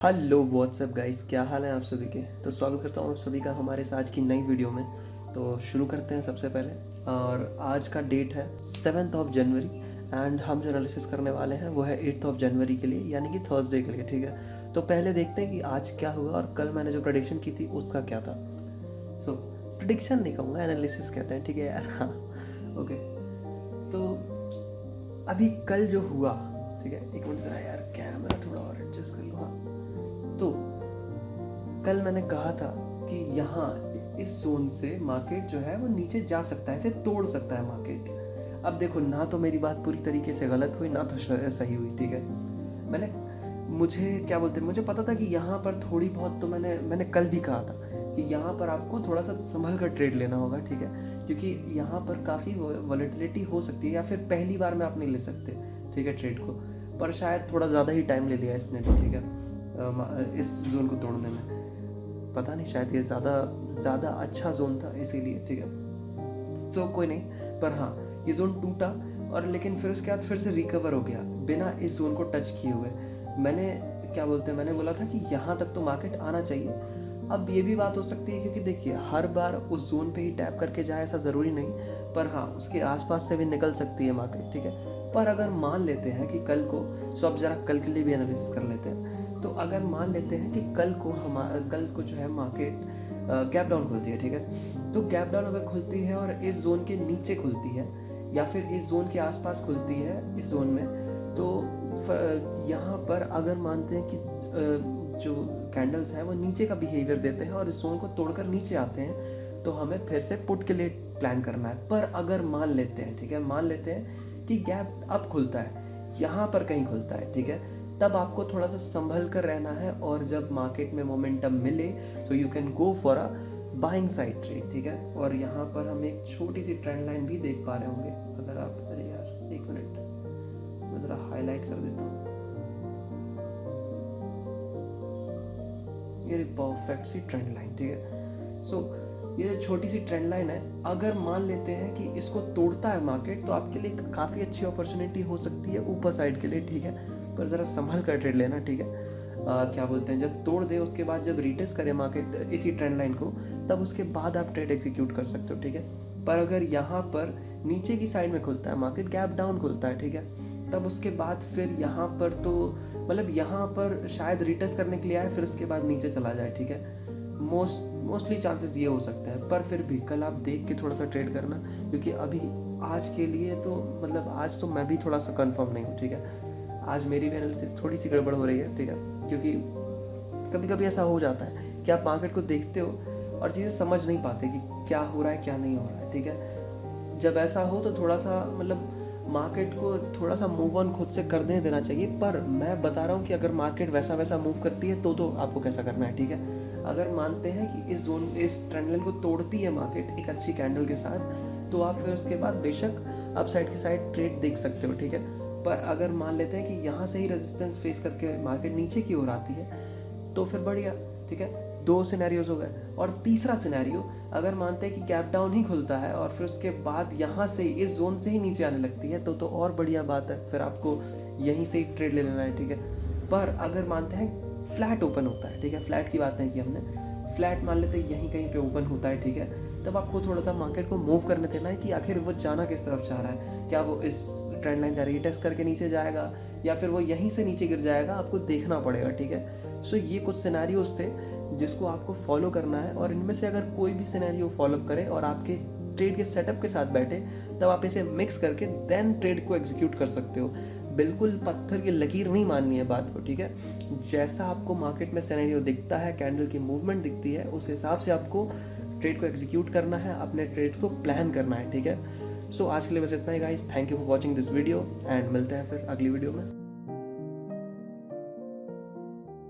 Hello what's up guys, क्या हाल है आप सभी के। तो स्वागत करता हूँ आप सभी का हमारे इस आज की नई वीडियो में। तो शुरू करते हैं सबसे पहले। और आज का डेट है 7 जनवरी एंड हम जो एनालिसिस करने वाले हैं वो है 8 जनवरी के लिए, यानी कि थर्सडे के लिए। ठीक है, तो पहले देखते हैं कि आज क्या हुआ और कल मैंने जो प्रेडिक्शन की थी उसका क्या था। सो प्रेडिक्शन नहीं कहूँगा, एनालिसिस कहते हैं, ठीक है यार। हाँ ओके, तो अभी कल जो हुआ, ठीक है, एक मिनट जरा यार कैमरा थोड़ा और एडजस्ट कर लो। हाँ, तो कल मैंने कहा था कि यहाँ इस जोन से मार्केट जो है वो नीचे जा सकता है, इसे तोड़ सकता है मार्केट। अब देखो, ना तो मेरी बात पूरी तरीके से गलत हुई ना तो सही हुई, ठीक है। मुझे क्या बोलते हैं, मुझे पता था कि यहाँ पर थोड़ी बहुत, तो मैंने कल भी कहा था कि यहाँ पर आपको थोड़ा सा संभल कर ट्रेड लेना होगा, ठीक है, क्योंकि यहाँ पर काफ़ी वॉलेटिलिटी हो सकती है, या फिर पहली बार में आप नहीं ले सकते, ठीक है, ट्रेड को। पर शायद थोड़ा ज़्यादा ही टाइम ले लिया इसने भी, ठीक है, इस जोन को तोड़ने में। पता नहीं, शायद ये ज़्यादा अच्छा जोन था इसीलिए, ठीक है। सो कोई नहीं, पर हाँ, ये जोन टूटा और लेकिन फिर उसके बाद फिर से रिकवर हो गया बिना इस जोन को टच किए हुए। मैंने बोला था कि यहाँ तक तो मार्केट आना चाहिए। अब ये भी बात हो सकती है, क्योंकि देखिए हर बार उस जोन पे ही टैप करके जाए ऐसा ज़रूरी नहीं, पर हाँ उसके आसपास से भी निकल सकती है मार्केट, ठीक है। पर अगर मान लेते हैं कि कल को, सो अब ज़रा कल के लिए भी एनालिसिस कर लेते हैं। तो अगर मान लेते हैं कि कल को जो है मार्केट गैप डाउन खुलती है, ठीक है, तो गैप डाउन अगर खुलती है और इस जोन के नीचे खुलती है या फिर इस जोन के आसपास खुलती है इस जोन में, तो यहाँ पर अगर मानते हैं कि जो कैंडल्स हैं वो नीचे का बिहेवियर देते हैं और इस जोन को तोड़कर नीचे आते हैं, तो हमें फिर से पुट के लिए प्लान करना है। पर अगर मान लेते हैं, ठीक है, मान लेते हैं कि गैप अब खुलता है, यहाँ पर कहीं खुलता है, ठीक है, तब आपको थोड़ा सा संभल कर रहना है। और जब मार्केट में मोमेंटम मिले तो you can go for a buying side trade, ठीक है। और यहाँ पर हम एक छोटी सी ट्रेंड लाइन भी देख पा रहे होंगे, अगर आप, अरे यार एक मिनट, मैं जरा हाईलाइट कर देता हूँ। ये परफेक्ट सी ट्रेंड लाइन, ठीक है। सो ये छोटी सी ट्रेंड लाइन है, अगर मान लेते हैं कि इसको तोड़ता है मार्केट, तो आपके लिए काफ़ी अच्छी अपॉर्चुनिटी हो सकती है ऊपर साइड के लिए, ठीक है। पर ज़रा संभल कर ट्रेड लेना, ठीक है। क्या बोलते हैं, जब तोड़ दे उसके बाद जब रिटेस्ट करे मार्केट इसी ट्रेंड लाइन को, तब उसके बाद आप ट्रेड एग्जीक्यूट कर सकते हो, ठीक है। पर अगर यहाँ पर नीचे की साइड में खुलता है मार्केट, गैप डाउन खुलता है, ठीक है, तब उसके बाद फिर यहाँ पर तो यहाँ पर शायद रिटेस्ट करने के लिए आए, फिर उसके बाद नीचे चला जाए, ठीक है। मोस्टली चांसेस ये हो सकते हैं। पर फिर भी कल आप देख के थोड़ा सा ट्रेड करना, क्योंकि अभी आज के लिए तो आज तो मैं भी थोड़ा सा कंफर्म नहीं हूँ, ठीक है। आज मेरी भी एनालिसिस थोड़ी सी गड़बड़ हो रही है, ठीक है, क्योंकि कभी कभी ऐसा हो जाता है कि आप मार्केट को देखते हो और चीज़ें समझ नहीं पाते कि क्या हो रहा है क्या नहीं हो रहा है, ठीक है। जब ऐसा हो तो थोड़ा सा मार्केट को थोड़ा सा मूव ऑन खुद से करने देना चाहिए। पर मैं बता रहा हूँ कि अगर मार्केट वैसा मूव करती है तो आपको कैसा करना है, ठीक है। अगर मानते हैं कि इस ट्रेंड लाइन को तोड़ती है मार्केट एक अच्छी कैंडल के साथ, तो आप फिर उसके बाद बेशक अप साइड की साइड ट्रेड देख सकते हो, ठीक है। पर अगर मान लेते हैं कि यहाँ से ही रेजिस्टेंस फेस करके मार्केट नीचे की ओर आती है, तो फिर बढ़िया, ठीक है। 2 सिनेरियोज हो गए। और तीसरा सिनेरियो, अगर मानते हैं कि गैप डाउन ही खुलता है और फिर उसके बाद यहाँ से इस जोन से ही नीचे आने लगती है, तो और बढ़िया बात है, फिर आपको यहीं से ही ट्रेड ले लेना है, ठीक है। पर अगर मानते हैं फ्लैट ओपन होता है, ठीक है, फ्लैट की बात नहीं की हमने, फ्लैट मान लेते हैं यहीं कहीं पे ओपन होता है, ठीक है, तब आपको थोड़ा सा मार्केट को मूव करने देना है कि आखिर वो जाना किस तरफ चाह रहा है। क्या वो इस ट्रेंड लाइन का रीटेस्ट करके नीचे जाएगा या फिर वो यहीं से नीचे गिर जाएगा, आपको देखना पड़ेगा, ठीक है। सो ये कुछ सिनेरियोज थे जिसको आपको फॉलो करना है, और इनमें से अगर कोई भी सिनेरियो फॉलो करे और आपके ट्रेड के सेटअप के साथ बैठे, तब आप इसे मिक्स करके देन ट्रेड को एग्जीक्यूट कर सकते हो। बिल्कुल पत्थर की लकीर नहीं माननी है बात को, ठीक है। जैसा आपको मार्केट में सिनेरियो दिखता है, कैंडल की मूवमेंट दिखती है, उस हिसाब से आपको ट्रेड को एग्जीक्यूट करना है, अपने ट्रेड को प्लान करना है, ठीक है। सो आज के लिए बस इतना ही guys. Thank you for watching this video and मिलते हैं फिर अगली वीडियो में।